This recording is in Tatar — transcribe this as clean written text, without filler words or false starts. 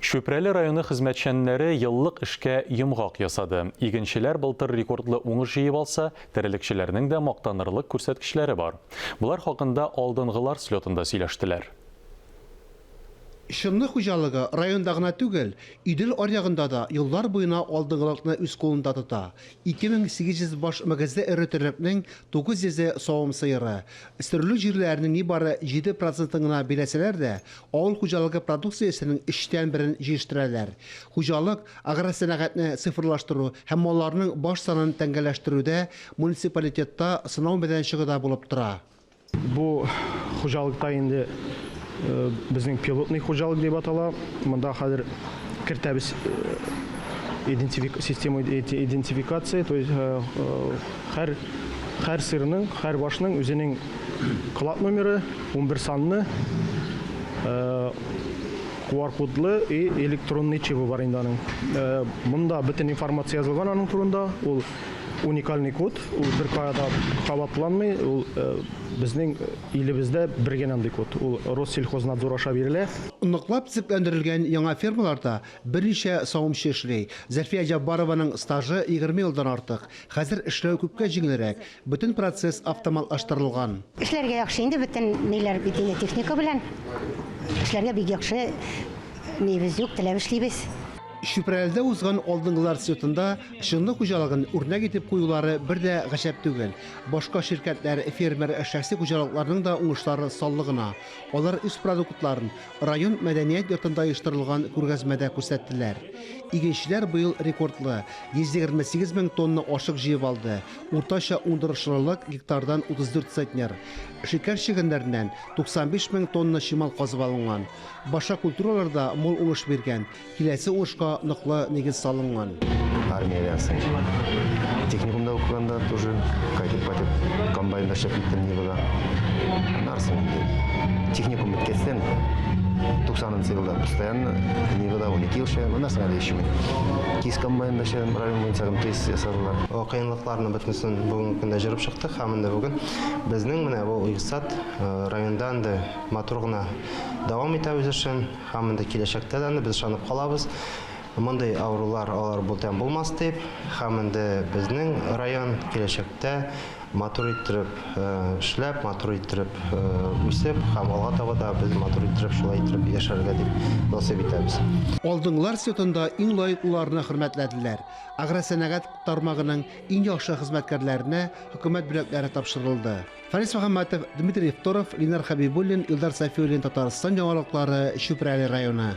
Шөпрәле районы хезмәтчәннәре йыллык эшкә йомгак ясады. Игенчеләр былтыр рекордлы уңыш җыеп алса, терлекчеләрнең дә мактанырлык күрсәткечләре бар. Булар хакында алдынгылар слетында сөйләштеләр. Шынны хуҗалыгы районда гына түгел, Идел аръягында да еллар буена алдынгылыкны үз кулында тота. 2800 баш мөгезле эре терлекнең 900 савым сыеры. Өстерлек җирләренең нибары 7% гына бирәсәләр дә, авыл хуҗалыгы продукциясенең 3/1 җыештыралар. Хуҗалык агросәнәгатьне цифрлаштыру һәм малларның баш санын тәңгәләштерүдә муниципалитетта сынау мәйданчыгы булып тора. Бу хуҗалыкта инде безнең пилотный хуҗалык дип атала. Монда хәзер кертәбез система идентификации, то есть һәр сырның, һәр башның үзенең клад номеры, 11 санны, QR-кодлы и электронный чипы бар инде аның. Монда бөтен информация язылган аның турында. Ул уникальный код, ул бер кайда кабатланмый, ул безнең илебездә бер генә андый код. Ул Россельхознадзор аша бирелә. Ныклап төзекләндерелгән яңа фермаларда берничә савымчы эшли. Зәфия Җаббарованың стажы 20 елдан артык. Хәзер эшләү күпкә җиңелрәк. Бөтен процесс автоматлаштырылган. Эшләргә яхшы инде бөтен ниләр бит инде техника белән. Эшләргә бик яхшы нибез юк, теләп эшлибез. Шөпрәлдә узган алдынгылар светында шынны хуҗалыгын үрнәк итеп куюлары бер дә гаҗәп түгел. Башка ширкәтләр, фермер, шәхси хуҗалыкларның да уңышлары саллы гына. Алар үз продуктларын район мәдәният йортында оештырылган күргәзмәдә күрсәттеләр. Игенчеләр быел рекордлы 128 мең тонна ашык җыеп алды. Уртача уңдырышлылык гектардан 34 центнер. Шикәр чигеннәреннән 95 мең тонна чимал казып алынган. Башка культураларда мул уңыш биргән. Киләсе уңышка ныклы нигез салынган. Армия техникумда укыганда тоже кайтып комбайнда шәкиттен нибыда. Нарсын техникум биткәннән 90 елда постоянно нибыда 12 ел эшләгән, нарсын әле эшми. Кис комбайнда эшләгән, район буенча тез ясадылар. Кыенлыкларны бөтенсен бүгенге көндә җырып чыктык. Һәм инде бүген безнең менә бу икътисад райондан да матур гына дәвам итә үз эшен. Һәм инде киләчәктә дә без ышанып калабыз. Мондай авырулар алар булдан булмас дип, һәм инде безнең район киләчәктә матур иттереп эшләп, матур иттереп үсеп, һәм алга таба да без матур иттереп шулай иттереп яшәргә дип насыйп итәбез. Алдынгылар светында иң лаеклыларны хөрмәтләделәр. Агросәнәгать тармагының иң яхшы хезмәткәрләренә хөкүмәт бүләкләре тапшырылды. Фарис Мөхәммәтов, Дмитрий Евторов, Ленар Хәбибуллин, Илдар Сафиуллин, Татарстан яңалыклары, Шөпрәле районы.